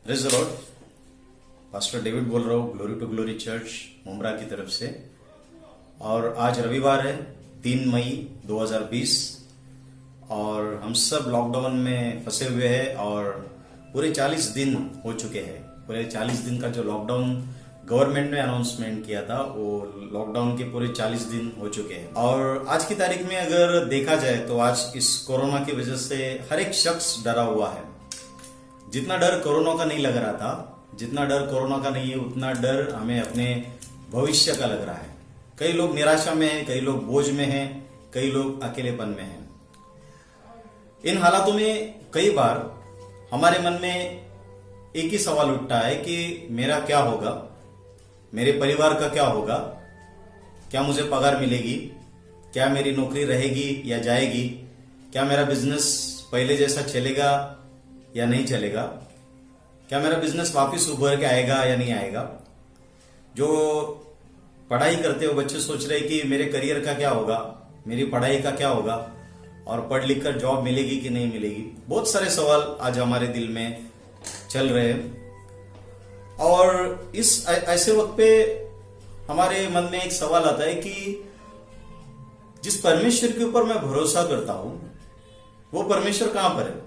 Praise the lord. Pastor David बोल रहा हूँ glory to glory church Mumbra की तरफ से। और आज रविवार है 3 मई 2020 और हम सब लॉकडाउन में फंसे हुए हैं और पूरे 40 दिन हो चुके हैं। पूरे 40 दिन का जो लॉकडाउन गवर्नमेंट ने अनाउंसमेंट किया था वो लॉकडाउन के पूरे 40 दिन हो चुके हैं। और आज की तारीख में अगर देखा जाए तो आज इस कोरोना की वजह से हर एक शख्स डरा हुआ है। जितना डर कोरोना का नहीं लग रहा था, जितना डर कोरोना का नहीं है, उतना डर हमें अपने भविष्य का लग रहा है। कई लोग निराशा में हैं, कई लोग बोझ में हैं, कई लोग अकेलेपन में हैं। इन हालातों में कई बार हमारे मन में एक ही सवाल उठता है कि मेरा क्या होगा, मेरे परिवार का क्या होगा, क्या मुझे पगार मिलेगी, क्या मेरी नौकरी रहेगी या जाएगी, क्या मेरा बिजनेस पहले जैसा चलेगा या नहीं चलेगा, क्या मेरा बिजनेस वापस उभर के आएगा या नहीं आएगा। जो पढ़ाई करते हो बच्चे सोच रहे कि मेरे करियर का क्या होगा, मेरी पढ़ाई का क्या होगा और पढ़ लिख कर जॉब मिलेगी कि नहीं मिलेगी। बहुत सारे सवाल आज हमारे दिल में चल रहे हैं। और इस ऐसे वक्त पे हमारे मन में एक सवाल आता है कि जिस परमेश्वर के ऊपर मैं भरोसा करता हूं वो परमेश्वर कहां पर है।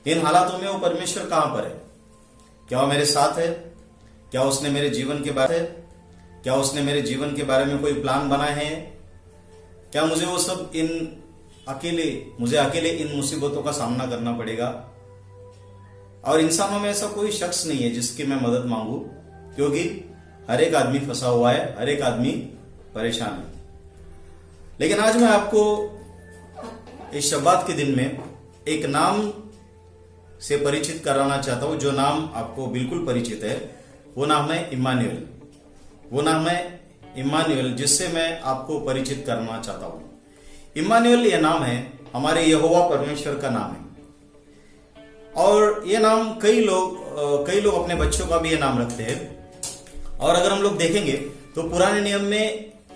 इन हालातों में वो परमेश्वर कहां पर है। क्या वो मेरे साथ है, क्या उसने मेरे जीवन के बारे में, क्या उसने मेरे जीवन के बारे में कोई प्लान बनाए हैं, क्या मुझे वो सब मुझे अकेले इन मुसीबतों का सामना करना पड़ेगा। और इंसानों में ऐसा कोई शख्स नहीं है जिसकी मैं मदद मांगू, क्योंकि हर एक आदमी फंसा हुआ है, हर एक आदमी परेशान है। लेकिन आज मैं आपको इस शब्बात के दिन में एक नाम से परिचित कराना चाहता हूं, जो नाम आपको बिल्कुल परिचित है। वो नाम है इम्मानुएल। वो नाम है इम्मानुएल, जिससे मैं आपको परिचित करना चाहता हूं। इम्मानुएल ये नाम है हमारे यहोवा परमेश्वर का नाम है। और ये नाम कई लोग अपने बच्चों का भी ये नाम रखते हैं। और अगर हम लोग देखेंगे तो पुराने नियम में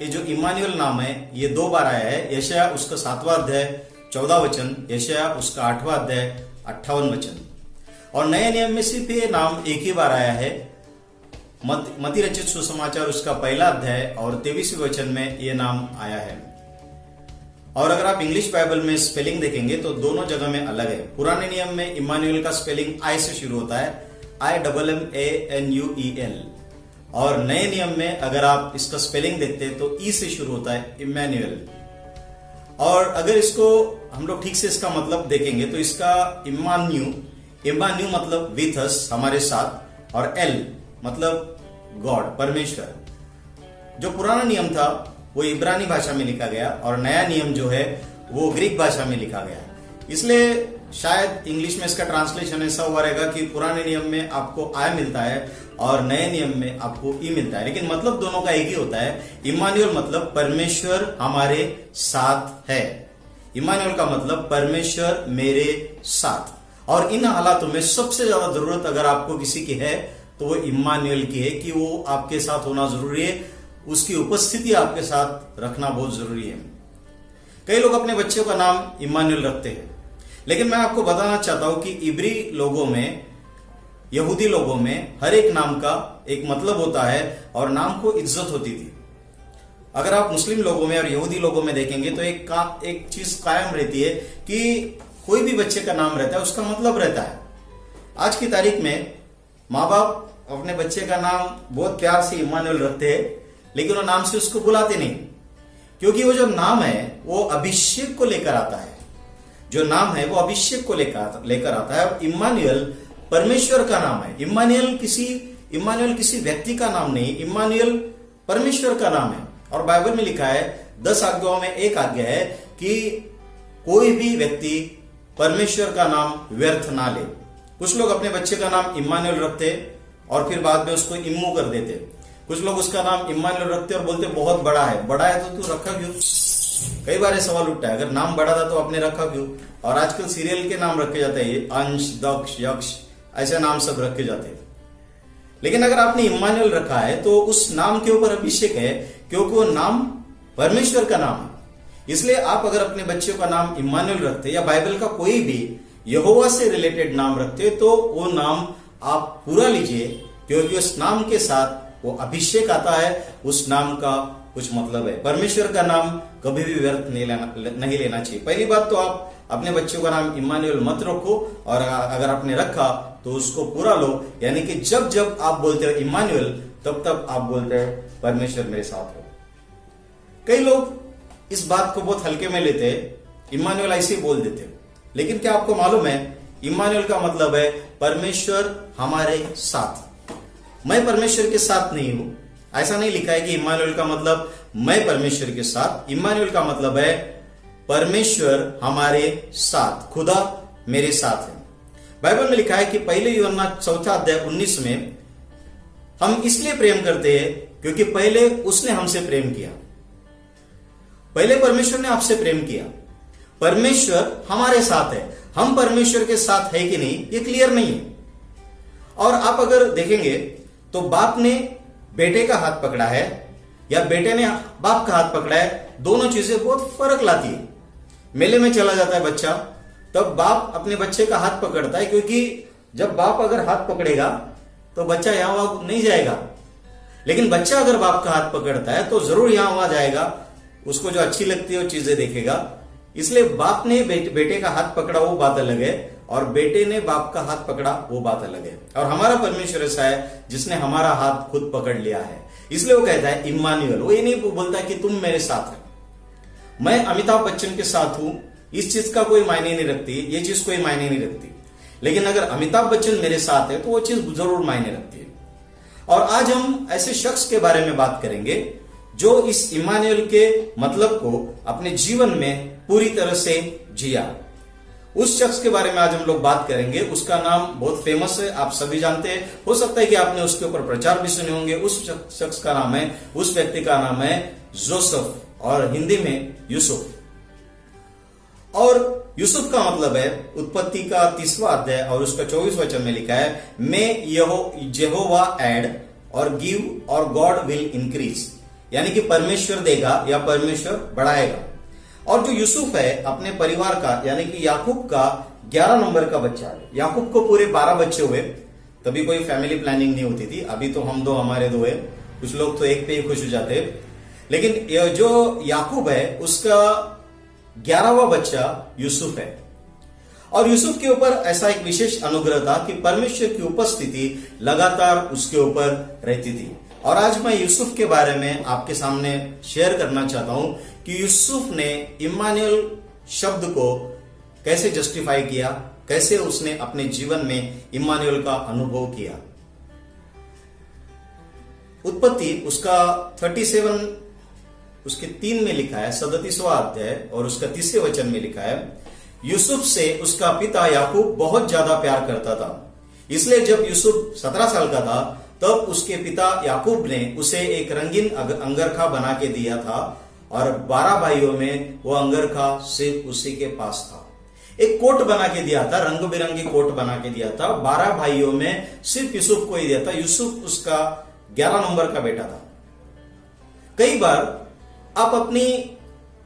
ये जो इम्मानुएल नाम है ये 2 बार आया है। यशाया उसका 7वां अध्याय 14 वचन, यशाया उसका 8वां अध्याय 58 वचन। और नए नियम में सिर्फ ये नाम एक ही बार आया है। मत्ती रचित सुसमाचार उसका 1 अध्याय और 23वें वचन में ये नाम आया है। और अगर आप इंग्लिश बाइबल में स्पेलिंग देखेंगे तो दोनों जगह में अलग है। पुराने नियम में इम्मानुएल का स्पेलिंग आई से शुरू होता है, IMMANUEL। और नए नियम में अगर आप इसका स्पेलिंग देखते हैं तो ई से शुरू होता है, इम्मानुएल। और अगर इसको हम लोग ठीक से इसका मतलब देखेंगे तो इसका इम्मान्यू मतलब विथ अस, हमारे साथ, और एल मतलब गॉड, परमेश्वर। जो पुराना नियम था वो इब्रानी भाषा में लिखा गया और नया नियम जो है वो ग्रीक भाषा में लिखा गया। इसलिए शायद इंग्लिश में इसका ट्रांसलेशन ऐसा हुआ रहेगा कि पुराने नियम में आपको आई मिलता है और नए नियम में आपको ई मिलता है, लेकिन मतलब दोनों का एक ही होता है। इम्मानुएल मतलब परमेश्वर हमारे साथ है। इम्मानुएल का मतलब परमेश्वर मेरे साथ। और इन हालातों में सबसे ज्यादा जरूरत अगर आपको किसी की है तो वो इम्मानुएल की है, कि वो आपके साथ होना जरूरी है, उसकी उपस्थिति आपके साथ रखना बहुत जरूरी है। कई लोग अपने बच्चों का नाम इम्मानुएल रखते हैं, लेकिन मैं आपको बताना चाहता हूं कि इब्री लोगों में, यहूदी लोगों में हर एक नाम का एक मतलब होता है और नाम को इज्जत होती थी। अगर आप मुस्लिम लोगों में और यहूदी लोगों में देखेंगे तो एक चीज कायम रहती है कि कोई भी बच्चे का नाम रहता है उसका मतलब रहता है। आज की तारीख में माँ बाप अपने बच्चे का नाम बहुत प्यार से इम्मानुएल रखते हैं, लेकिन वो नाम से उसको बुलाते नहीं, क्योंकि वो जो नाम है वो अभिषेक को लेकर आता है। जो नाम है वो अभिषेक को लेकर आता है। इम्मानुएल परमेश्वर का नाम है। इम्मानुएल किसी व्यक्ति का नाम नहीं, इम्मानुएल परमेश्वर का नाम है। और बाइबल में लिखा है 10 आज्ञाओं में एक आज्ञा है कि कोई भी व्यक्ति परमेश्वर का नाम व्यर्थ ना ले। कुछ लोग अपने बच्चे का नाम इम्मानुएल रखते और फिर बाद में उसको इम्मू कर देते। कुछ लोग उसका नाम इम्मानुएल रखते और बोलते बहुत बड़ा है तो तू रखा क्यों। कई बार ये सवाल उठता है, अगर नाम बड़ा था तो आपने रखा क्यों। और आजकल सीरियल के नाम रखे जाते हैं, अंश, दक्ष, यक्ष, ऐसे नाम सब रखे जाते हैं। लेकिन अगर आपने इम्मानुएल रखा है तो उस नाम के ऊपर अभिषेक है, क्योंकि वो नाम परमेश्वर का नाम है। इसलिए आप अगर अपने बच्चों का नाम इम्मानुएल रखते या बाइबल का कोई भी यहोवा से रिलेटेड नाम रखते तो वो नाम आप पूरा लीजिए, क्योंकि उस नाम के साथ वो अभिषेक आता है, उस नाम का कुछ मतलब है। परमेश्वर का नाम कभी भी व्यर्थ नहीं लेना चाहिए। पहली बात तो आप अपने बच्चों का नाम इम्मानुएल मत रखो, और अगर आपने रखा तो उसको पूरा लो, यानी कि जब जब आप बोलते हो इम्मानुएल, तब तब आप बोलते हैं परमेश्वर मेरे साथ हो। कई लोग इस बात को बहुत हल्के में लेते हैं, इम्मानुएल ऐसे ही बोल देते हैं, लेकिन क्या आपको मालूम है इम्मानुएल का मतलब है परमेश्वर हमारे साथ। मैं परमेश्वर के साथ नहीं हूं, ऐसा नहीं लिखा है कि इम्मानुएल का मतलब मैं परमेश्वर के साथ। इम्मानुएल का मतलब है परमेश्वर हमारे साथ, खुदा मेरे साथ है। बाइबल में लिखा है कि पहले यूहन्ना 4:19 में हम इसलिए प्रेम करते हैं क्योंकि पहले उसने हमसे प्रेम किया। पहले परमेश्वर ने आपसे प्रेम किया। परमेश्वर हमारे साथ है, हम परमेश्वर के साथ है कि नहीं ये क्लियर नहीं है। और आप अगर देखेंगे तो बाप ने बेटे का हाथ पकड़ा है या बेटे ने बाप का हाथ पकड़ा है, दोनों चीजें बहुत फर्क लाती है। मेले में चला जाता है बच्चा, तब बाप अपने बच्चे का हाथ पकड़ता है, क्योंकि जब बाप अगर हाथ पकड़ेगा तो बच्चा यहां वहां नहीं जाएगा, लेकिन बच्चा अगर बाप का हाथ पकड़ता है तो जरूर यहां वहां जाएगा, उसको जो अच्छी लगती है वो चीजें देखेगा। इसलिए बाप ने बेटे का हाथ पकड़ा वो बात अलग है, और बेटे ने बाप का हाथ पकड़ा वो बात अलग है। और हमारा परमेश्वर ऐसा है जिसने हमारा हाथ खुद पकड़ लिया है, इसलिए वो कहता है इम्मानुएल। वो ये नहीं बोलता कि तुम मेरे साथ है। मैं अमिताभ बच्चन के साथ हूं, इस चीज का कोई मायने नहीं रखती, ये चीज कोई मायने नहीं रखती, लेकिन अगर अमिताभ बच्चन मेरे साथ है तो वो चीज जरूर मायने रखती है। और आज हम ऐसे शख्स के बारे में बात करेंगे जो इस इम्मानुएल के मतलब को अपने जीवन में पूरी तरह से जिया। उस शख्स के बारे में आज हम लोग बात करेंगे। उसका नाम बहुत फेमस है, आप सभी जानते हैं। हो सकता है कि आपने उसके ऊपर प्रचार भी सुने होंगे। उस शख्स का नाम है, उस व्यक्ति का नाम है जोसेफ, और हिंदी में यूसुफ। और यूसुफ का मतलब है, उत्पत्ति का 30वां अध्याय और उसका 24 वचन में लिखा है, मे यहोवा ऐड और गिव और गॉड विल इंक्रीज, यानी कि परमेश्वर देगा या परमेश्वर बढ़ाएगा। और जो यूसुफ है अपने परिवार का, यानी कि याकूब का 11 नंबर का बच्चा है। याकूब को पूरे 12 बच्चे हुए, तभी कोई फैमिली प्लानिंग नहीं होती थी। अभी तो हम दो हमारे दो है, कुछ लोग तो एक पे ही खुश हो जाते हैं, लेकिन जो याकूब है उसका 11वां बच्चा यूसुफ है। और यूसुफ के ऊपर ऐसा एक विशेष अनुग्रह था कि परमेश्वर की उपस्थिति लगातार उसके ऊपर रहती थी। और आज मैं यूसुफ के बारे में आपके सामने शेयर करना चाहता हूं कि यूसुफ ने इम्मानुएल शब्द को कैसे जस्टिफाई किया, कैसे उसने अपने जीवन में इम्मानुएल का अनुभव किया। उत्पत्ति उसका 37 उसके 3 में लिखा है, 37वां अध्याय और उसका 30वें वचन में लिखा है, यूसुफ से उसका पिता याकूब बहुत ज्यादा प्यार करता था। इसलिए जब यूसुफ 17 साल का था तब उसके पिता याकूब ने उसे एक रंगीन अंगरखा बना के दिया था, और 12 भाइयों में वो अंगरखा सिर्फ उसी के पास था। एक कोट बना के दिया था, रंग बिरंगी कोट बना के दिया था। 12 भाइयों में सिर्फ यूसुफ को ही दिया था। यूसुफ उसका 11 नंबर का बेटा था। कई बार आप अपनी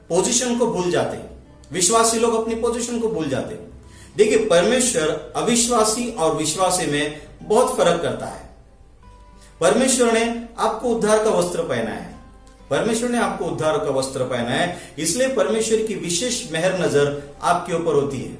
पोजीशन को भूल जाते हैं, विश्वासी लोग अपनी पोजीशन को भूल जाते हैं। देखिए, परमेश्वर अविश्वासी और विश्वासी में बहुत फर्क करता है। परमेश्वर ने आपको उद्धार का वस्त्र पहना है, परमेश्वर ने आपको उद्धार का वस्त्र पहना है, इसलिए परमेश्वर की विशेष मेहर नजर आपके ऊपर होती है।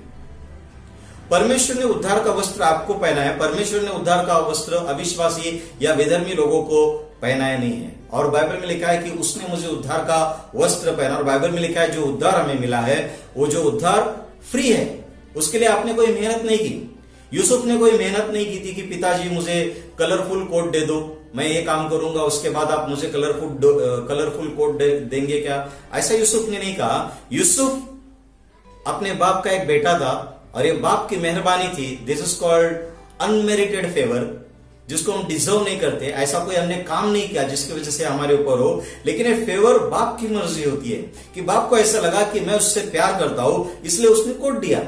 परमेश्वर ने उद्धार का वस्त्र आपको पहना है। परमेश्वर ने उद्धार का वस्त्र अविश्वासी या विधर्मी लोगों को पहनाया नहीं है। और बाइबल में लिखा है कि उसने मुझे उद्धार का वस्त्र पहना। और बाइबल में लिखा है जो उद्धार हमें मिला है वो जो उद्धार फ्री है, उसके लिए आपने कोई मेहनत नहीं की। यूसुफ ने कोई मेहनत नहीं की थी कि पिताजी मुझे कलरफुल कोट दे दो, मैं ये काम करूंगा, उसके बाद आप मुझे कलरफुल कोट देंगे क्या। ऐसा यूसुफ ने नहीं कहा। यूसुफ अपने बाप का एक बेटा था, और ये बाप की मेहरबानी थी। This is called unmerited favour, जिसको हम डिजर्व नहीं करते। ऐसा कोई हमने काम नहीं किया जिसकी वजह से हमारे ऊपर हो, लेकिन ये फेवर बाप की मर्जी होती है कि बाप को ऐसा लगा कि मैं उससे प्यार करता हूं, इसलिए उसने कोट दिया।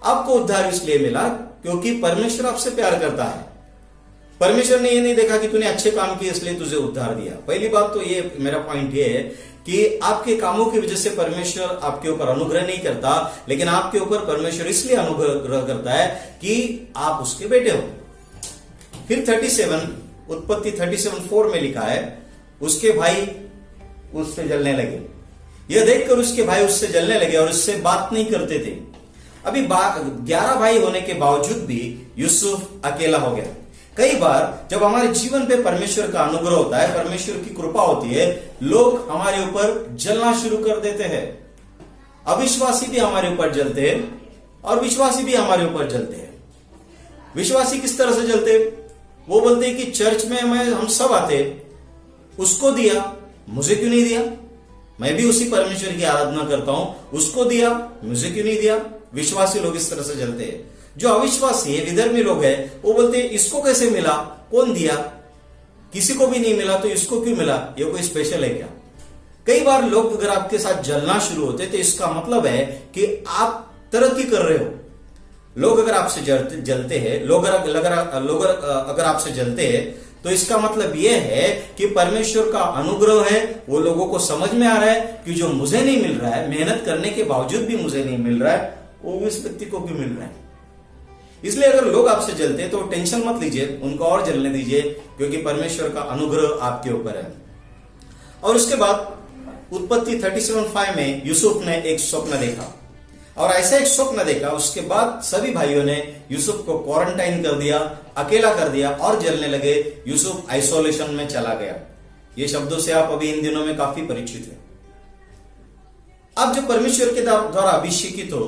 आपको उद्धार इसलिए मिला क्योंकि परमेश्वर आपसे प्यार करता है। परमेश्वर ने ये नहीं देखा कि तूने अच्छे काम किए इसलिए तुझे उद्धार दिया। पहली बात तो ये मेरा पॉइंट ये है कि आपके कामों की वजह से परमेश्वर आपके ऊपर अनुग्रह नहीं करता, लेकिन आपके ऊपर परमेश्वर इसलिए अनुग्रह करता है कि आप उसके बेटे हो। फिर 37 उत्पत्ति 37:4 में लिखा है, उसके भाई उससे जलने लगे। यह देखकर उसके भाई उससे जलने लगे और उससे बात नहीं करते थे। अभी 11 भाई होने के बावजूद भी यूसुफ अकेला हो गया। कई बार जब हमारे जीवन पे परमेश्वर का अनुग्रह होता है, परमेश्वर की कृपा होती है, लोग हमारे ऊपर जलना शुरू कर देते हैं। अविश्वासी भी हमारे ऊपर जलते हैं और विश्वासी भी हमारे ऊपर जलते हैं। विश्वासी किस तरह से जलते? वो बोलते हैं कि चर्च में हम सब आते, उसको दिया, मुझे क्यों नहीं दिया? मैं भी उसी परमेश्वर की आराधना करता हूं, उसको दिया, मुझे क्यों नहीं दिया? विश्वासी लोग इस तरह से जलते हैं। जो अविश्वासी है, विधर्मी लोग हैं, वो बोलते हैं इसको कैसे मिला, कौन दिया, किसी को भी नहीं मिला तो इसको क्यों मिला, ये कोई स्पेशल है क्या? कई बार लोग अगर आपके साथ जलना शुरू होते तो इसका मतलब है कि आप तरक्की कर रहे हो। लोग अगर आपसे जलते हैं, लोग अगर आपसे जलते हैं तो इसका मतलब यह है कि परमेश्वर का अनुग्रह है, वो लोगों को समझ में आ रहा है कि जो मुझे नहीं मिल रहा है, मेहनत करने के बावजूद भी मुझे नहीं मिल रहा है, वो इस व्यक्ति को भी मिल रहा है। इसलिए अगर लोग आपसे जलते हैं तो टेंशन मत लीजिए, उनको और जलने दीजिए, क्योंकि परमेश्वर का अनुग्रह आपके ऊपर है। और उसके बाद उत्पत्ति 37:5 में यूसुफ ने एक स्वप्न देखा, और ऐसा एक स्वप्न देखा, उसके बाद सभी भाइयों ने यूसुफ को क्वारंटाइन कर दिया, अकेला कर दिया और जलने लगे। यूसुफ आइसोलेशन में चला गया। ये शब्दों से आप अभी इन दिनों में काफी परिचित हैं। आप जो परमेश्वर के द्वारा अभिषेकित हो,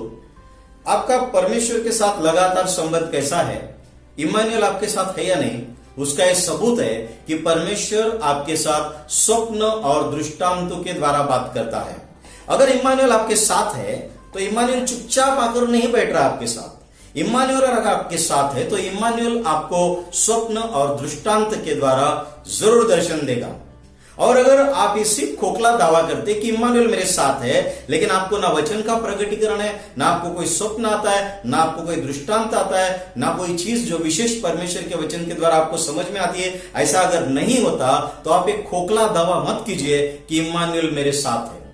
आपका परमेश्वर के साथ लगातार संबंध कैसा है, इम्मानुएल आपके साथ है या नहीं, उसका यह सबूत है कि परमेश्वर आपके साथ स्वप्न और दृष्टांतों के द्वारा बात करता है। अगर इम्मानुएल आपके साथ है तो इम्मानुएल चुपचाप आकर नहीं बैठ रहा आपके साथ। इम्मानुएल अगर आपके साथ है तो इम्मानुएल आपको स्वप्न और दृष्टांत के द्वारा जरूर दर्शन देगा। और अगर आप इसी खोखला दावा करते कि इम्मानुएल मेरे साथ है, लेकिन आपको ना वचन का प्रकटीकरण है, ना आपको कोई स्वप्न आता है, ना आपको कोई दृष्टांत आता है, ना कोई चीज जो विशेष परमेश्वर के वचन के द्वारा आपको समझ में आती है, ऐसा अगर नहीं होता तो आप एक खोखला दावा मत कीजिए कि इम्मानुएल मेरे साथ है।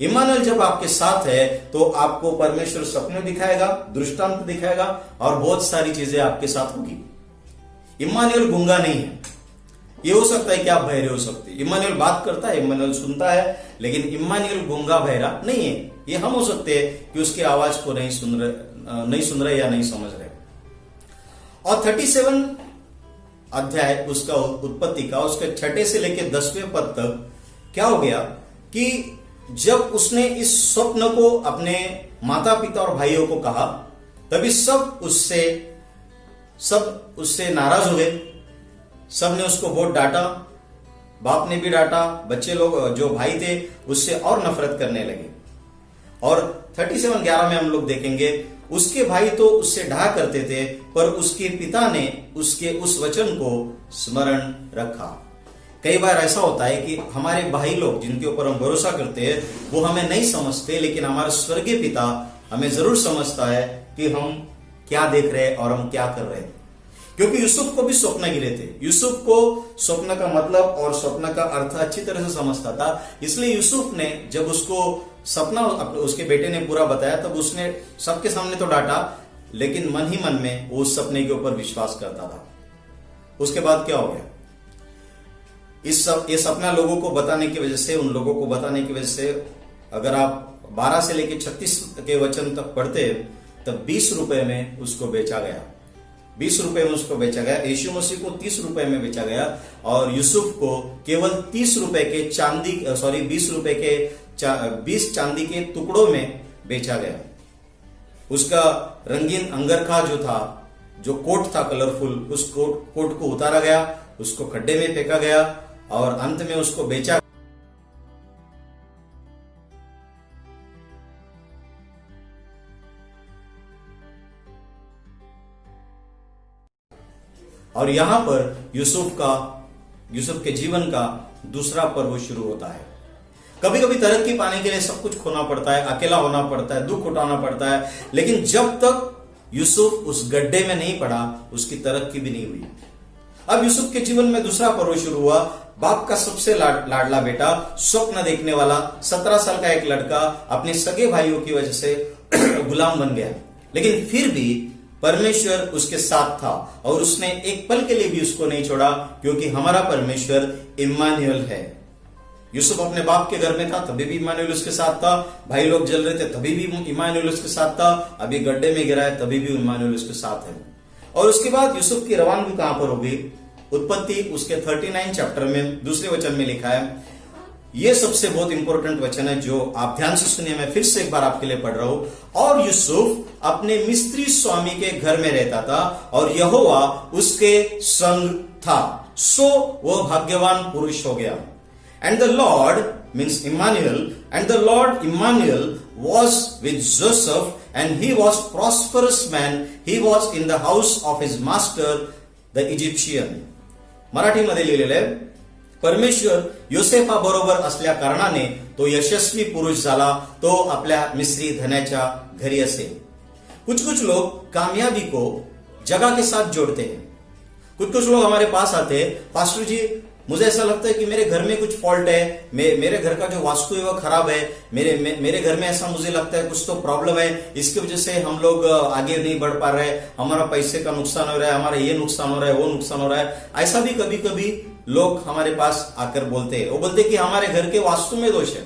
इम्मानुएल जब आपके साथ है तो आपको परमेश्वर सपने दिखाएगा, दृष्टांत दिखाएगा और बहुत सारी चीजें आपके साथ होगी। इम्मानुएल गूंगा नहीं है। ये हो सकता है कि आप बहरे हो सकते, इम्मानुएल बात करता है, इम्मानुएल सुनता है, लेकिन इम्मानुएल गूंगा बहरा नहीं है। ये हम हो सकते हैं कि उसकी आवाज को नहीं सुन रहे या नहीं समझ रहे। और 37 अध्याय उसका उत्पत्ति का, उसके 6 से लेकर 10वें पद तक क्या हो गया कि जब उसने इस स्वप्न को अपने माता पिता और भाइयों को कहा, तभी सब उससे नाराज हो गए। सब ने उसको बहुत डांटा, बाप ने भी डांटा, बच्चे लोग जो भाई थे उससे और नफरत करने लगे। और 37:11 में हम लोग देखेंगे, उसके भाई तो उससे ढा करते थे, पर उसके पिता ने उसके उस वचन को स्मरण रखा। कई बार ऐसा होता है कि हमारे भाई लोग जिनके ऊपर हम भरोसा करते हैं वो हमें नहीं समझते, लेकिन हमारा स्वर्गीय पिता हमें जरूर समझता है कि हम क्या देख रहे हैं और हम क्या कर रहे हैं। क्योंकि यूसुफ को भी स्वप्न गिरे थे। यूसुफ को स्वप्न का मतलब और स्वप्न का अर्थ अच्छी तरह से समझता था, इसलिए यूसुफ ने जब उसको सपना उसके बेटे ने पूरा बताया तब उसने सबके सामने तो डांटा, लेकिन मन ही मन में वो उस सपने के ऊपर विश्वास करता था। उसके बाद क्या हो गया, ये सपना लोगों को बताने की वजह से, उन लोगों को बताने की वजह से, अगर आप 12 से लेकर 36 के वचन तक पढ़ते तब 20 रुपए में उसको बेचा गया। 20 रुपए में उसको बेचा गया। यीशु मसीह को 30 रुपए में बेचा गया और यूसुफ को केवल 30 रुपए के 20 रुपए के 20 चांदी के टुकड़ों में बेचा गया। उसका रंगीन अंगरखा जो था, जो कोट था कलरफुल, उस कोट को उतारा गया, उसको खड्डे में फेंका गया और अंत में उसको बेचा। और यहां पर यूसुफ के जीवन का दूसरा पर्व शुरू होता है। कभी कभी तरक्की पाने के लिए सब कुछ खोना पड़ता है, अकेला होना पड़ता है, दुख उठाना पड़ता है, लेकिन जब तक यूसुफ उस गड्ढे में नहीं पड़ा उसकी तरक्की भी नहीं हुई। अब यूसुफ के जीवन में दूसरा पर्व शुरू हुआ। बाप का सबसे लाडला बेटा, स्वप्न देखने वाला 17 साल का एक लड़का अपने सगे भाइयों की वजह से गुलाम बन गया, लेकिन फिर भी परमेश्वर उसके साथ था और उसने एक पल के लिए भी उसको नहीं छोड़ा, क्योंकि हमारा परमेश्वर इम्मानुएल है। यूसुफ अपने बाप के घर में था तभी भी इम्मानुएल उसके साथ था, भाई लोग जल रहे थे तभी भी इम्मानुएल उसके साथ था, अभी गड्ढे में गिरा है तभी भी इम्मानुएल उसके साथ है। और उसके बाद यूसुफ की रवानगी कहां पर होगी? उत्पत्ति उसके 39 चैप्टर में दूसरे वचन में लिखा है। यह सबसे बहुत इंपॉर्टेंट वचन है जो आप ध्यान से सुनिए, मैं फिर से एक बार आपके लिए पढ़ रहा हूं। और यूसुफ अपने मिस्री स्वामी के घर में रहता था और यहोवा उसके संग था, सो वह भाग्यवान पुरुष हो गया। And the Lord means Emmanuel, and the Lord Emmanuel was with Joseph, and he was prosperous man. He was in the house of his master, the Egyptian. मराठीमध्ये लिहिलेलं आहे, परमेश्वर योसेफा बरोबर असल्या कारणाने तो यशस्वी पुरुष झाला, तो आपल्या मिस्री धन्याच्या घरी असे। कुछ लोग कामयाबी को जगह के साथ जोड़ते हैं। कुछ लोग हमारे पास आते हैं, पास्टर जी मुझे ऐसा लगता है कि मेरे घर में कुछ फॉल्ट है, मेरे घर का जो वास्तु है वो खराब है, मेरे घर में ऐसा मुझे लगता है कुछ तो प्रॉब्लम है, इसकी वजह से हम लोग आगे नहीं बढ़ पा रहे हैं, हमारा पैसे का नुकसान हो रहा है, हमारा ये नुकसान हो रहा है, वो नुकसान हो रहा है। ऐसा भी कभी कभी लोग हमारे पास आकर बोलते हैं, वो बोलते कि हमारे घर के वास्तु में दोष है।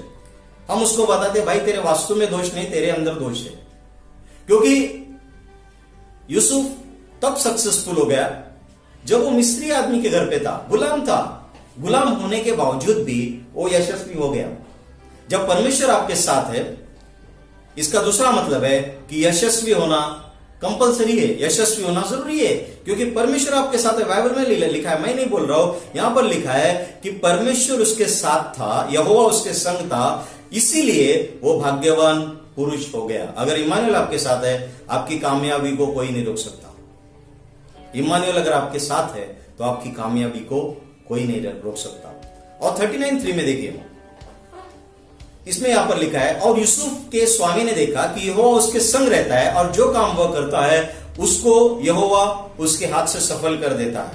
हम उसको बताते भाई तेरे वास्तु में दोष नहीं, तेरे अंदर दोष है। क्योंकि यूसुफ तब सक्सेसफुल हो गया जब वो मिस्री आदमी के घर पे था, गुलाम था। गुलाम होने के बावजूद भी वो यशस्वी हो गया। जब परमेश्वर आपके साथ है, इसका दूसरा मतलब है कि यशस्वी होना कंपलसरी है, यशस्वी होना जरूरी है, क्योंकि परमेश्वर आपके साथ है। बाइबल में लिखा है, मैं नहीं बोल रहा हूं, यहां पर लिखा है कि परमेश्वर उसके साथ था, यहोवा उसके संग था, इसीलिए वो भाग्यवान पुरुष हो गया। अगर इम्मानुएल आपके साथ है, आपकी कामयाबी को कोई नहीं रोक सकता। इम्मानुएल अगर आपके साथ है तो आपकी कामयाबी को कोई नहीं रोक सकता। और 39:3 में देखिए, इसमें यहां पर लिखा है, और यूसुफ के स्वामी ने देखा कि यहोवा उसके संग रहता है और जो काम वह करता है उसको यहोवा उसके हाथ से सफल कर देता है।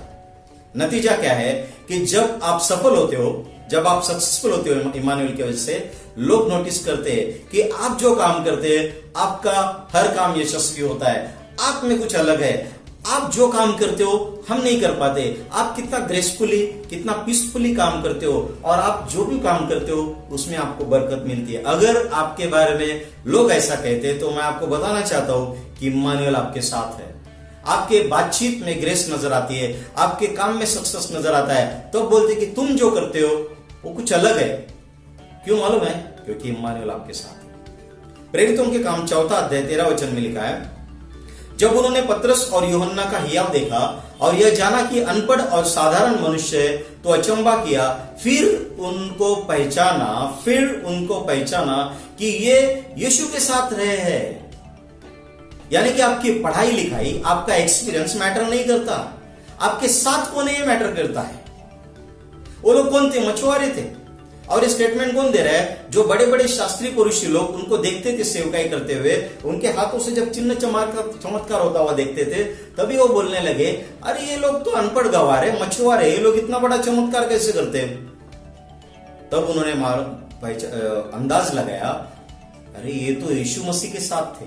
नतीजा क्या है कि जब आप सफल होते हो, जब आप सक्सेसफुल होते हो इम्मानुएल की वजह से, लोग नोटिस करते हैं कि आप जो काम करते हैं आपका हर काम यशस्वी होता है। आप में कुछ अलग है, आप जो काम करते हो हम नहीं कर पाते। आप कितना ग्रेसफुली, कितना पीसफुली काम करते हो, और आप जो भी काम करते हो उसमें आपको बरकत मिलती है। अगर आपके बारे में लोग ऐसा कहते हैं तो मैं आपको बताना चाहता हूं कि इम्मानुएल आपके साथ है। आपके बातचीत में ग्रेस नजर आती है, आपके काम में सक्सेस नजर आता है, तो बोलते कि तुम जो करते हो वो कुछ अलग है। क्यों मालूम है? क्योंकि इम्मानुएल आपके साथ है। प्रेरितों के काम 4 अध्याय 13 वचन में लिखा है, जब उन्होंने पतरस और यूहन्ना का हियाव देखा और यह जाना कि अनपढ़ और साधारण मनुष्य है तो अचंबा किया, फिर उनको पहचाना कि ये यीशु के साथ रहे हैं। यानी कि आपकी पढ़ाई लिखाई, आपका एक्सपीरियंस मैटर नहीं करता, आपके साथ कौन है ये मैटर करता है। वो लोग कौन थे? मछुआरे थे। और ये स्टेटमेंट कौन दे रहा है? जो बड़े बड़े शास्त्री पुरुष लोग उनको देखते थे सेवकाई करते हुए, उनके हाथों से जब चिन्ह चमत्कार होता हुआ देखते थे, तभी वो बोलने लगे, अरे ये लोग तो अनपढ़ गवार है, मछुआरे, ये लोग इतना बड़ा चमत्कार कैसे करते हैं? तब उन्होंने अंदाज लगाया, अरे ये तो यीशु मसीह के साथ थे।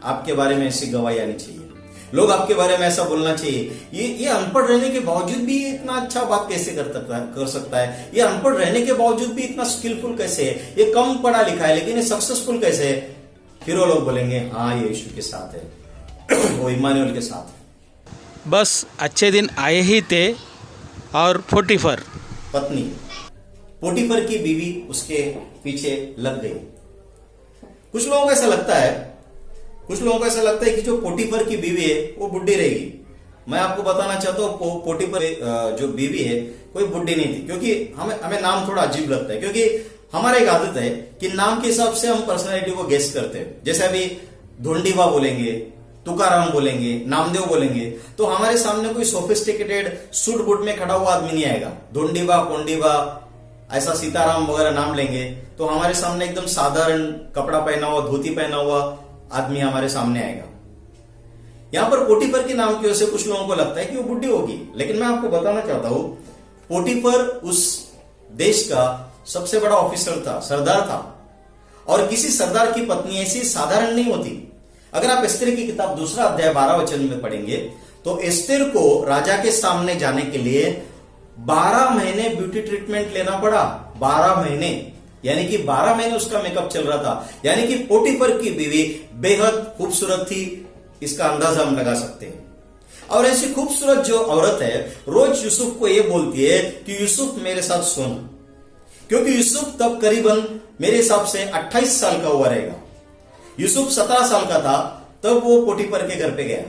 आपके बारे में ऐसी गवाही आनी चाहिए, लोग आपके बारे में ऐसा बोलना चाहिए, ये अनपढ़ रहने के बावजूद भी इतना अच्छा बात कैसे कर सकता है, ये अनपढ़ रहने के बावजूद भी इतना स्किलफुल कैसे है, ये कम पढ़ा लिखा है लेकिन ये सक्सेसफुल कैसे है। फिर वो लोग बोलेंगे हाँ ये यीशु के साथ है, वो इम्मानुएल के साथ है। बस अच्छे दिन आए ही थे और पोटीफर की बीवी उसके पीछे लग गई। कुछ लोगों को ऐसा लगता है कि जो पोटीफर की बीवी है वो बुढ़ी रहेगी। मैं आपको बताना चाहता हूँ पोटीफर जो बीवी है कोई बुढ़ी नहीं थी, क्योंकि हमें नाम थोड़ा अजीब लगता है, क्योंकि हमारा एक आदत है कि नाम के हिसाब से हम पर्सनैलिटी को गेस करते हैं। जैसे अभी धोंडीबा बोलेंगे, तुकाराम बोलेंगे, नामदेव बोलेंगे, तो हमारे सामने कोई सोफिस्टिकेटेड सूट बूट में खड़ा हुआ आदमी नहीं आएगा। धोंडीबा, कोंडीबा, ऐसा सीताराम वगैरह नाम लेंगे तो हमारे सामने एकदम साधारण कपड़ा पहना हुआ, धोती पहना हुआ आदमी हमारे सामने आएगा। यहां पर पोटीफर के नाम की वजह से कुछ लोगों को लगता है कि वो बुढ़ी होगी, लेकिन मैं आपको बताना चाहता हूं पोटीफर उस देश का सबसे बड़ा ऑफिसर था, सरदार था, और किसी सरदार की पत्नी ऐसी साधारण नहीं होती। अगर आप एस्तेर की किताब 2 अध्याय 12 वचन में पढ़ेंगे तो एस्तेर को राजा के सामने जाने के लिए 12 महीने ब्यूटी ट्रीटमेंट लेना पड़ा। 12 महीने यानी कि 12 महीने उसका मेकअप चल रहा था। यानी कि पोटीफर की बीवी बेहद खूबसूरत थी, इसका अंदाजा हम लगा सकते हैं। और ऐसी खूबसूरत जो औरत है रोज यूसुफ को यह बोलती है कि यूसुफ मेरे साथ सोना, क्योंकि यूसुफ तब करीबन मेरे हिसाब से 28 साल का हुआ रहेगा। यूसुफ 17 साल का था तब वो पोटीफर के घर पे गया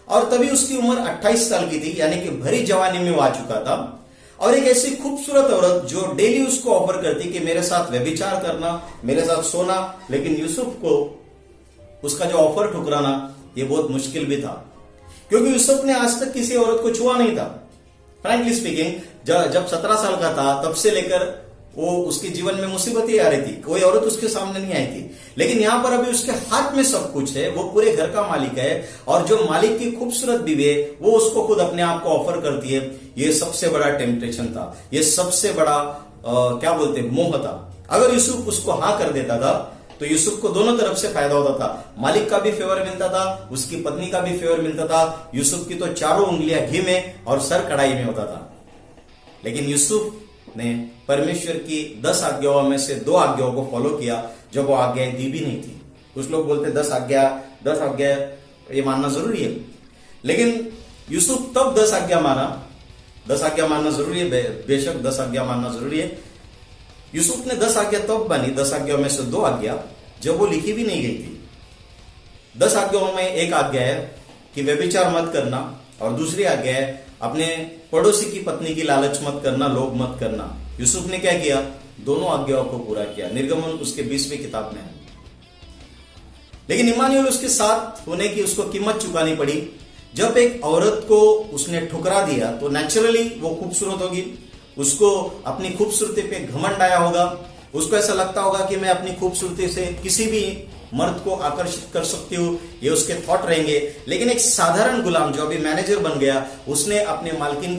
और तभी उसकी उम्र 28 साल की थी, यानी कि भरी जवानी में वो आ चुका था। और एक ऐसी खूबसूरत औरत जो डेली उसको ऑफर करती कि मेरे साथ व्यभिचार करना, मेरे साथ सोना, लेकिन यूसुफ को उसका जो ऑफर ठुकराना ये बहुत मुश्किल भी था, क्योंकि यूसुफ ने आज तक किसी औरत को छुआ नहीं था। फ्रैंकली स्पीकिंग, जब 17 साल का था तब से लेकर वो उसके जीवन में मुसीबतें आ रही थी, कोई औरत उसके सामने नहीं आई थी। लेकिन यहां पर अभी उसके हाथ में सब कुछ है, वो पूरे घर का मालिक है और जो मालिक की खूबसूरत बीवी है वो उसको खुद अपने आप को ऑफर करती है। ये सबसे बड़ा टेम्पटेशन था, ये सबसे बड़ा क्या बोलते मोह था। अगर यूसुफ उसको हाँ कर देता था तो यूसुफ को दोनों तरफ से फायदा होता था। मालिक का भी फेवर मिलता था, उसकी पत्नी का भी फेवर मिलता था। यूसुफ की तो चारों उंगलियां घी में और सर कढ़ाई में होता था। लेकिन यूसुफ ने परमेश्वर की 10 आज्ञाओं में से 2 आज्ञाओं को फॉलो किया, जब वो आज्ञाएं दी भी नहीं थी। कुछ लोग बोलते 10 आज्ञा ये मानना जरूरी है, लेकिन यूसुफ तब 10 आज्ञा माना। 10 आज्ञा मानना जरूरी है, बेशक 10 आज्ञा मानना जरूरी है। यूसुफ ने 10 आज्ञा तब मानी, 10 आज्ञाओं में से 2 आज्ञा जब वो लिखी भी नहीं गई थी। 10 आज्ञाओं में एक आज्ञा है कि व्यभिचार मत करना, और दूसरी आज्ञा है अपने पड़ोसी की पत्नी की लालच मत करना, लोभ मत करना। यूसुफ ने क्या किया? दोनों आज्ञाओं को पूरा किया। निर्गमन उसके 20वीं किताब में है। लेकिन इमानुएल उसके साथ होने की उसको कीमत चुकानी पड़ी। जब एक औरत को उसने ठुकरा दिया तो नेचुरली वो खूबसूरत होगी, उसको अपनी खूबसूरती पे घमंड आया होगा, उसको ऐसा लगता होगा कि मैं अपनी खूबसूरती से किसी भी मर्द को आकर्षित कर सकती हूँ, ये उसके थॉट रहेंगे। लेकिन एक साधारण गुलाम जो अभी मैनेजर बन गया, उसने अपने मालकिन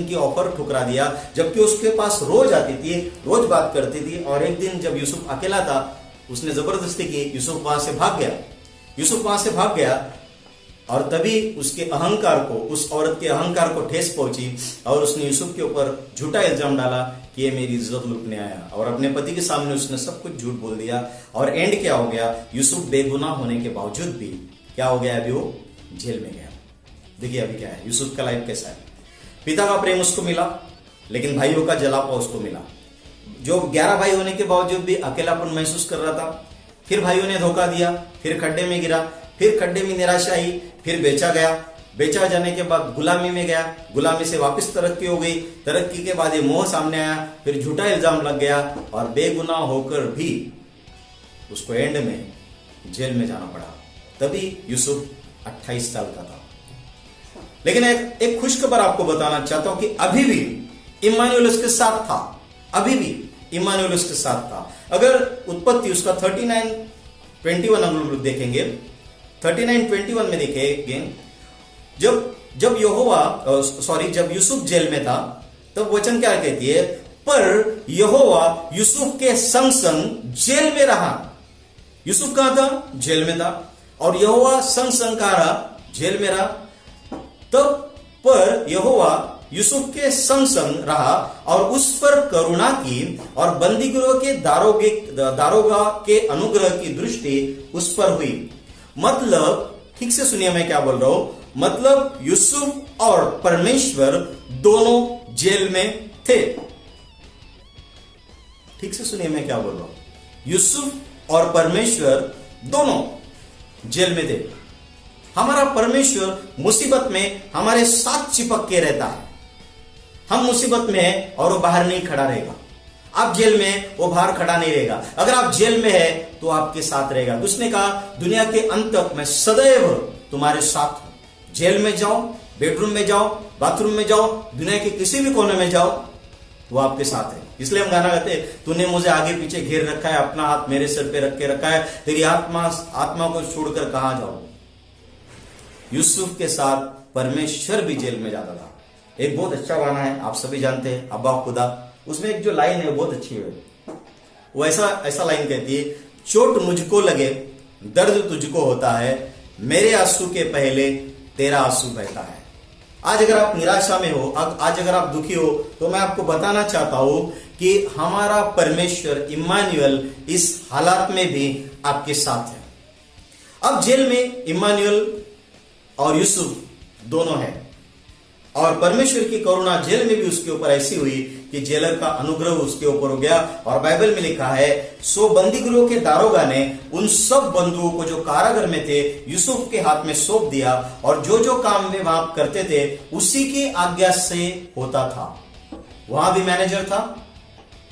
की ऑफर ठुकरा दिया, जबकि उसके पास रोज आती थी, रोज बात करती थी। और एक दिन जब यूसुफ अकेला था, उसने जबरदस्ती की, यूसुफ वहां से भाग गया और तभी उसके अहंकार को, उस औरत के अहंकार को ठेस पहुंची और उसने यूसुफ के ऊपर झूठा इल्जाम डाला कि ये मेरी इज्जत लूटने आया। और अपने पति के सामने उसने सब कुछ झूठ बोल दिया। और एंड क्या हो गया? यूसुफ बेगुनाह होने के बावजूद भी क्या हो गया? अभी वो जेल में गया। देखिए अभी क्या है, यूसुफ का लाइफ कैसा है। पिता का प्रेम उसको मिला, लेकिन भाइयों का जलापा उसको मिला। जो 11 भाई होने के बावजूद भी अकेलापन महसूस कर रहा था। फिर भाइयों ने धोखा दिया, फिर खड्डे में गिरा, फिर खड्डे में निराशा आई, फिर बेचा गया। बेचा जाने के बाद गुलामी में गया, गुलामी से वापस तरक्की हो गई, तरक्की के बाद ये मोह सामने आया, फिर झूठा इल्जाम लग गया और बेगुनाह होकर भी उसको एंड में जेल में जाना पड़ा। तभी यूसुफ 28 साल का था। लेकिन एक खुशखबर आपको बताना चाहता हूं कि अभी भी इम्मानुएल उसके साथ था। अभी भी इम्मानुएल उसके साथ था। अगर उत्पत्ति उसका 39:21 हम लोग देखेंगे, 39:21 में देखेंगे, जब यूसुफ जेल में था तब वचन क्या कहती है? पर यहोवा यूसुफ के संग संग जेल में रहा। यूसुफ कहां था? जेल में था। और यहोवा संग संग कहां रहा? जेल में रहा। तब पर यहोवा यूसुफ के संग संग रहा और उस पर करुणा की, और बंदीगृह के दारोगा के अनुग्रह की दृष्टि उस पर हुई। मतलब, ठीक से सुनिए मैं क्या बोल रहा हूं, मतलब यूसुफ और परमेश्वर दोनों जेल में थे। ठीक से सुनिए मैं क्या बोल रहा हूं, यूसुफ और परमेश्वर दोनों जेल में थे। हमारा परमेश्वर मुसीबत में हमारे साथ चिपक के रहता है। हम मुसीबत में है और वो बाहर नहीं खड़ा रहेगा। आप जेल में, वो बाहर खड़ा नहीं रहेगा। अगर आप जेल में है तो आपके साथ रहेगा। उसने कहा दुनिया के अंत तक मैं सदैव तुम्हारे साथ हूं। जेल में जाओ, बेडरूम में जाओ, बाथरूम में जाओ, दुनिया के किसी भी कोने में जाओ, वो आपके साथ है। इसलिए हम गाना गाते हैं, तूने मुझे आगे पीछे घेर रखा है, अपना हाथ मेरे सिर पे रख के रखा है, तेरी आत्मा को छोड़कर कहां जाऊं। यूसुफ के साथ परमेश्वर भी जेल में जाता था। एक बहुत अच्छा गाना है, आप सभी जानते हैं, अब्बा खुदा। उसमें एक जो लाइन है बहुत अच्छी है। वो ऐसा लाइन कहती है, चोट मुझको लगे दर्द तुझको होता है, मेरे आंसू के पहले तेरा आंसू बहता है। आज अगर आप निराशा में हो, आज अगर आप दुखी हो, तो मैं आपको बताना चाहता हूं कि हमारा परमेश्वर इम्मानुएल इस हालात में भी आपके साथ है। अब जेल में इम्मानुएल और यूसुफ दोनों हैं, और परमेश्वर की करुणा जेल में भी उसके ऊपर ऐसी हुई कि जेलर का अनुग्रह उसके ऊपर हो गया। और बाइबल में लिखा है, सो बंदीगृह के दारोगा ने उन सब बंधुओं को जो कारागार में थे यूसुफ के हाथ में सौंप दिया, और जो जो काम वे वहां करते थे उसी की आज्ञा से होता था। वहां भी मैनेजर था,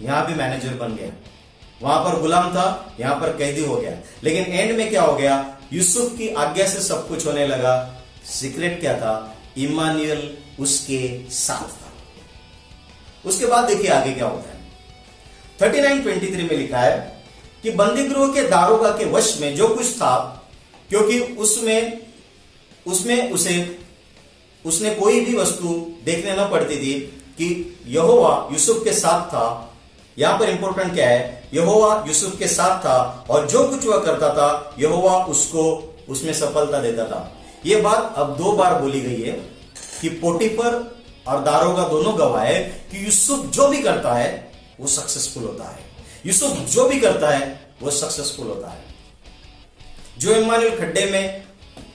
यहां भी मैनेजर बन गया। वहां पर गुलाम था, यहां पर कैदी हो गया। लेकिन एंड में क्या हो गया? यूसुफ की आज्ञा से सब कुछ होने लगा। सीक्रेट क्या था? इम्मानुएल उसके साथ था। उसके बाद देखिए आगे क्या होता है। 39:23 में लिखा है कि बंदीगृह के दारोगा के वश में जो कुछ था, क्योंकि उसमें उसने कोई भी वस्तु देखने न पड़ती थी कि यहोवा यूसुफ के साथ था। यहां पर इंपॉर्टेंट क्या है? यहोवा यूसुफ के साथ था, और जो कुछ वह करता था यहोवा उसको उसमें सफलता देता था। यह बात अब 2 बार बोली गई है कि पोटीफर और दारोगा दोनों गवाह है कि यूसुफ जो भी करता है वो सक्सेसफुल होता है। यूसुफ जो भी करता है वो सक्सेसफुल होता है। जो इम्मानुएल खड्डे में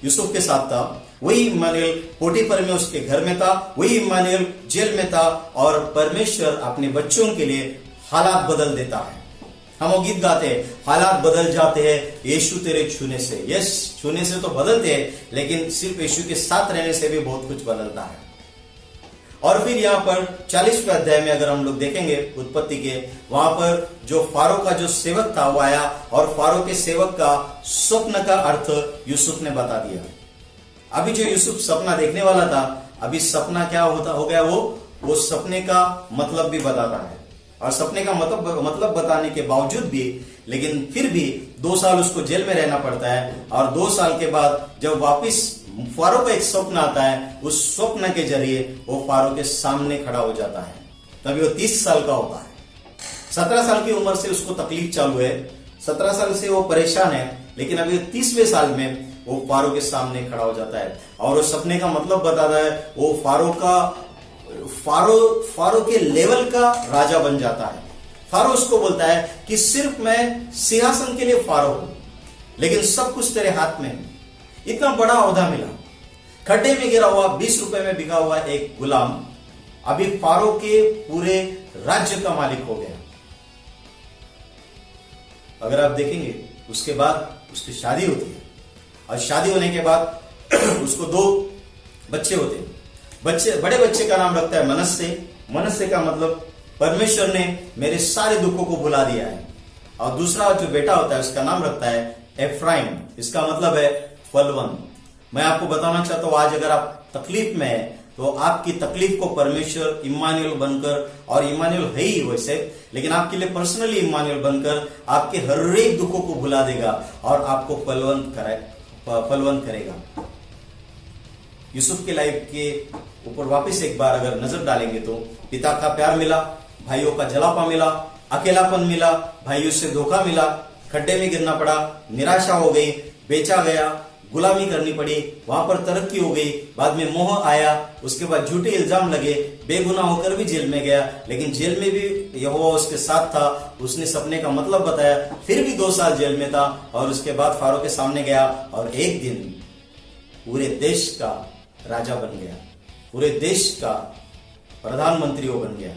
यूसुफ के साथ था, वही इम्मानुएल पोटीफर में उसके घर में था, वही इम्मानुएल जेल में था। और परमेश्वर अपने बच्चों के लिए हालात बदल देता है। हम वो गीत गाते हैं, हालात बदल जाते हैं यीशु तेरे छूने से। यस, छूने से तो बदलते हैं, लेकिन सिर्फ यीशु के साथ रहने से भी बहुत कुछ बदलता है। और फिर यहाँ पर 40वें अध्याय में अगर हम लोग देखेंगे उत्पत्ति के, वहां पर जो फारो का जो सेवक था वो आया, और फारो के सेवक का स्वप्न का अर्थ यूसुफ ने बता दिया। अभी जो यूसुफ सपना देखने वाला था, अभी सपना क्या हो गया, वो सपने का मतलब भी बताता है। और सपने का मतलब बताने के बावजूद भी, लेकिन फिर भी 2 साल उसको जेल में रहना पड़ता है। और 2 साल के बाद जब वापिस फारो का एक स्वप्न आता है, उस स्वप्न के जरिए वो फारो के सामने खड़ा हो जाता है। तभी वो 30 साल का होता है। 17 साल की उम्र से उसको तकलीफ चालू है, 17 साल से वो परेशान है, लेकिन अभी 30वें साल में वो फारो के सामने खड़ा हो जाता है। और वो सपने का मतलब बताता है, वो फारो के लेवल का राजा बन जाता है। फारो उसको बोलता है कि सिर्फ मैं सिंहासन के लिए फारो हूं, लेकिन सब कुछ तेरे हाथ में है। इतना बड़ा ओहदा मिला। खड्डे में गिरा हुआ 20 रुपए में बिका हुआ एक गुलाम अभी फारो के पूरे राज्य का मालिक हो गया। अगर आप देखेंगे, उसके बाद उसकी शादी होती है, और शादी होने के बाद उसको 2 बच्चे होते हैं। बड़े बच्चे का नाम रखता है मनस्से। मनस्से का मतलब परमेश्वर ने मेरे सारे दुखों को भुला दिया है। और दूसरा जो बेटा होता है उसका नाम रखता है एफ्राइम। इसका मतलब है फलवन। मैं आपको बताना चाहता हूं, आज अगर आप तकलीफ में है तो आपकी तकलीफ को परमेश्वर इम्मानुएल बनकर, और इम्मानुएल है ही वैसे, लेकिन आपके लिए पर्सनली इम्मानुएल बनकर आपके हर एक दुखों को भुला देगा और आपको फलवंत करेगा। यूसुफ के लाइफ के ऊपर वापस एक बार अगर नजर डालेंगे तो पिता का प्यार मिला, भाइयों का जलापा मिला, अकेलापन मिला, भाइयों से धोखा मिला, खड्डे में गिरना पड़ा, निराशा हो गई, बेचा गया, गुलामी करनी पड़ी, वहां पर तरक्की हो गई, बाद में मोह आया, उसके बाद झूठे इल्जाम लगे, बेगुनाह होकर भी जेल में गया, लेकिन जेल में भी यहोवा उसके साथ था, उसने सपने का मतलब बताया, फिर भी 2 साल जेल में था, और उसके बाद फारो के सामने गया, और एक दिन पूरे देश का राजा बन गया, पूरे देश का प्रधानमंत्री वो बन गया,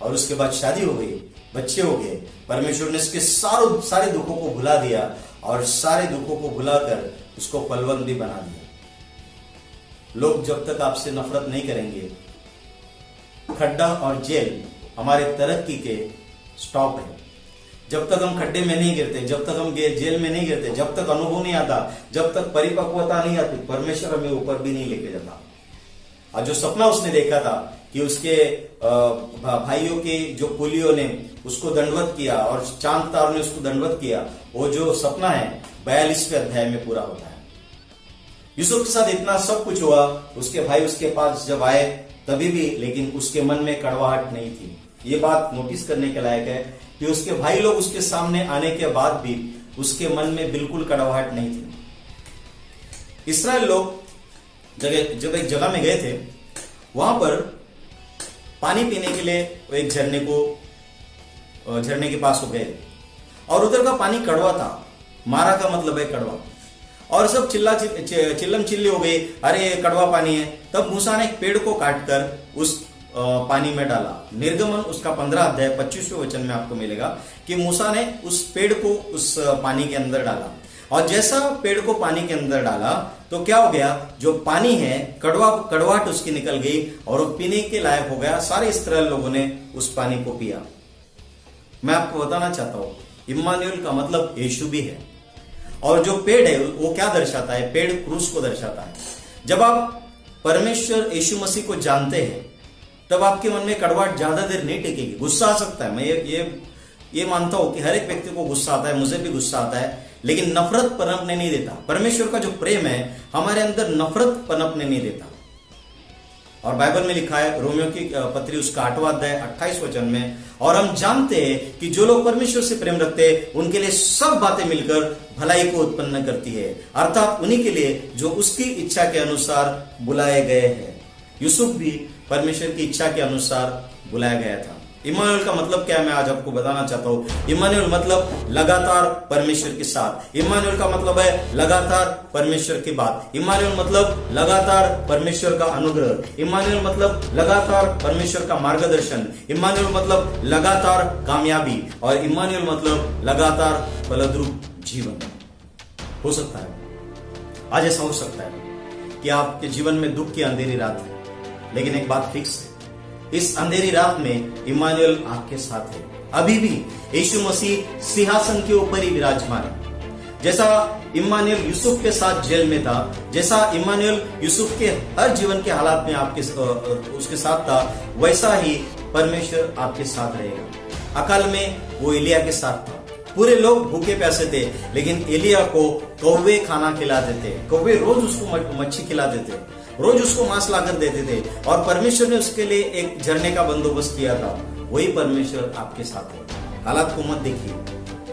और उसके बाद शादी हो गई, बच्चे हो गए। परमेश्वर ने उसके सारे दुखों को भुला दिया, और सारे दुखों को भुलाकर उसको फलवंत भी बना दिया। लोग जब तक आपसे नफरत नहीं करेंगे, खड्डा और जेल हमारे तरक्की के स्टॉप है। जब तक हम खड्डे में नहीं गिरते, जब तक हम जेल में नहीं गिरते, जब तक अनुभव नहीं आता, जब तक परिपक्वता नहीं आती, परमेश्वर हमें ऊपर भी नहीं लेके जाता। और जो सपना उसने देखा था कि उसके भाइयों के जो कुलियों ने उसको दंडवत किया और चांद तारों ने उसको दंडवत किया, वो जो सपना है 42वें अध्याय में पूरा होता है। यूसुफ के साथ इतना सब कुछ हुआ, उसके भाई उसके पास जब आए तभी भी, लेकिन उसके मन में कड़वाहट नहीं थी। ये बात नोटिस करने के लायक है कि उसके भाई लोग उसके सामने आने के बाद भी उसके मन में बिल्कुल कड़वाहट नहीं थी। इस्राएल लोग जब एक जगह में गए थे, वहां पर पानी पीने के लिए वो एक झरने के पास हो गए और उधर का पानी कड़वा था। मारा का मतलब है कड़वा, और सब चिल्लम चिल्ली हो गई, अरे ये कड़वा पानी है। तब मूसा ने एक पेड़ को काटकर उस पानी में डाला। निर्गमन उसका 15 अध्याय 25वें वचन में आपको मिलेगा कि मूसा ने उस पेड़ को उस पानी के अंदर डाला, और जैसा पेड़ को पानी के अंदर डाला तो क्या हो गया, जो पानी है कड़वाहट उसकी निकल गई और वो पीने के लायक हो गया। सारे इस्राएल लोगों ने उस पानी को पिया। मैं आपको बताना चाहता हूं, इम्मानुएल का मतलब यीशु भी है, और जो पेड़ है वो क्या दर्शाता है, पेड़ क्रूस को दर्शाता है। जब आप परमेश्वर यीशु मसीह को जानते हैं तब आपके मन में कड़वाहट ज्यादा देर नहीं टिकेगी। गुस्सा आ सकता है, मैं ये मानता हूं कि हर एक व्यक्ति को गुस्सा आता है, मुझे भी गुस्सा आता है, लेकिन नफरत पनपने नहीं देता। परमेश्वर का जो प्रेम है हमारे अंदर नफरत पनपने नहीं देता। और बाइबल में लिखा है, रोमियो की पत्री उसका 8वां अध्याय 28 वचन में, और हम जानते हैं कि जो लोग परमेश्वर से प्रेम रखते हैं उनके लिए सब बातें मिलकर भलाई को उत्पन्न करती है, अर्थात उन्हीं के लिए जो उसकी इच्छा के अनुसार बुलाए गए हैं। यूसुफ भी परमेश्वर की इच्छा के अनुसार बुलाया गया था। इम्मानुएल का मतलब क्या है, मैं आज आपको बताना चाहता हूं। इम्मानुएल मतलब लगातार परमेश्वर के साथ। इम्मानुएल का मतलब है लगातार परमेश्वर की बात। इम्मानुएल मतलब लगातार परमेश्वर का अनुग्रह। इम्मानुएल मतलब लगातार परमेश्वर का मार्गदर्शन। इम्मानुएल मतलब लगातार कामयाबी, और इम्मानुएल मतलब लगातार फलद्रुप जीवन। हो सकता है आज ऐसा हो सकता है कि आपके जीवन में दुख की अंधेरी रात है, लेकिन एक बात फिक्स है, इस अंधेरी रात में इम्मानुएल आपके साथ है। अभी भी यीशु मसीह सिंहासन के ऊपर ही विराजमान है। जैसा इम्मानुएल यूसुफ के साथ जेल में था, जैसा इम्मानुएल यूसुफ के हर जीवन के हालात में उसके साथ था, वैसा ही परमेश्वर आपके साथ रहेगा। अकाल में वो एलिया के साथ था। पूरे लोग भूखे प्यासे थे, लेकिन एलिया को कौवे खाना खिलाते थे। कौवे रोज उसको मच्छी खिलाते थे, रोज उसको मांस लाकर देते थे, और परमेश्वर ने उसके लिए एक झरने का बंदोबस्त किया था। वही परमेश्वर आपके साथ है। हालात को मत देखिए,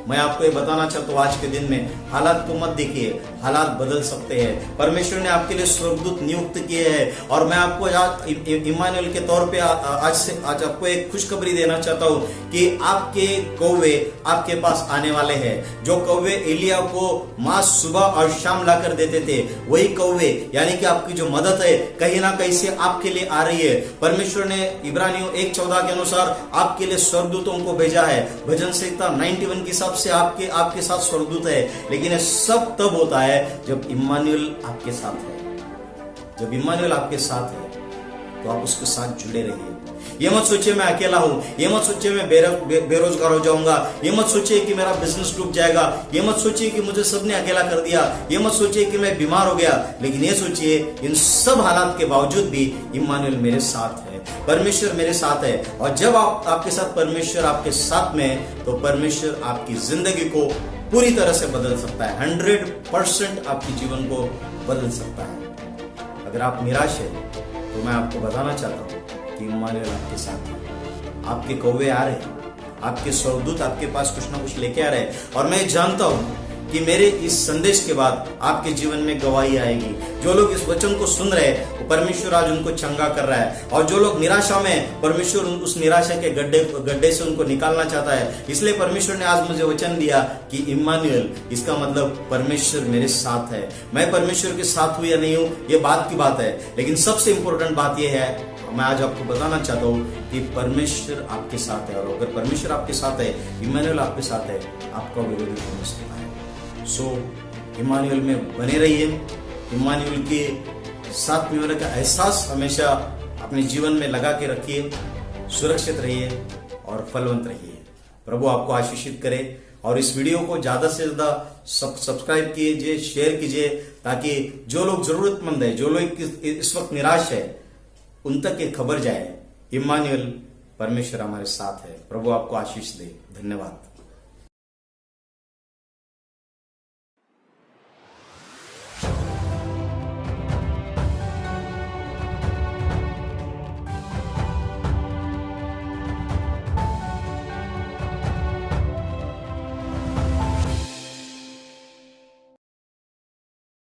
मैं आपको ये बताना चाहता हूँ आज के दिन में, हालात को मत देखिए, हालात बदल सकते हैं। परमेश्वर ने आपके लिए स्वर्गदूत नियुक्त किए हैं, और मैं आपको आज इम्मानुएल के तौर पे आज आपको एक खुशखबरी देना चाहता हूँ कि आपके कौवे आपके पास आने वाले हैं। जो कौवे एलिया को मांस सुबह और शाम लाकर देते थे, वही कौवे यानी कि आपकी जो मदद है कहीं ना कहीं से आपके लिए आ रही है। परमेश्वर ने इब्रानियों 1:14 के अनुसार आपके लिए स्वर्गदूतों को भेजा है। भजन संहिता 91 के हिसाब से आपके साथ स्वर्गदूत है। लेकिन ये सब तब होता है जब इम्मानुएल आपके साथ है। जब इम्मानुएल आपके साथ है तो आप उसके साथ जुड़े रहिए। ये मत सोचिए मैं अकेला हूं, ये मत सोचिए मैं बेरोजगार हो जाऊंगा, ये मत सोचिए कि मेरा बिजनेस डूब जाएगा, ये मत सोचिए कि मुझे सबने अकेला कर दिया, ये मत सोचिए कि मैं बीमार हो गया। लेकिन ये सोचिए इन सब हालात के बावजूद भी इम्मानुएल मेरे साथ है, परमेश्वर मेरे साथ है। और जब आपके साथ परमेश्वर आपके साथ में है तो परमेश्वर आपकी जिंदगी को पूरी तरह से बदल सकता है। 100% आपके जीवन को बदल सकता है। अगर आप निराश है तो मैं आपको बताना चाहता हूँ कि इम्मानुएल आपके साथ है। आपके कौवे आ रहे हैं, आपके स्वर्गदूत आपके पास कुछ ना कुछ लेके आ रहे हैं, और मैं जानता हूं कि मेरे इस संदेश के बाद आपके जीवन में गवाही आएगी। जो लोग इस वचन को सुन रहे हैं वो परमेश्वर आज उनको चंगा कर रहा है, और जो लोग निराशा में, परमेश्वर उस निराशा के गड्ढे से उनको निकालना चाहता है। इसलिए परमेश्वर ने आज मुझे वचन दिया कि इम्मानुएल, इसका मतलब परमेश्वर मेरे साथ है। मैं परमेश्वर के साथ हूं या नहीं हूं ये बात की बात है, लेकिन सबसे इंपॉर्टेंट बात यह है, मैं आज आपको बताना चाहता हूं कि परमेश्वर आपके साथ है। और अगर परमेश्वर आपके साथ है, इम्मानुएल आपके साथ है, आपका विरोधी हो सकता है। सो इम्मानुएल में बने रहिए। इम्मानुएल के साथ में होने का एहसास हमेशा अपने जीवन में लगा के रखिए। सुरक्षित रहिए और फलवंत रहिए। प्रभु आपको आशीषित करे, और इस वीडियो को ज्यादा से ज्यादा सब्सक्राइब कीजिए, शेयर कीजिए, ताकि जो लोग जरूरतमंद है, जो लोग इस वक्त निराश है, उन तक ये खबर जाए इम्मानुएल परमेश्वर हमारे साथ है। प्रभु आपको आशीष दे। धन्यवाद।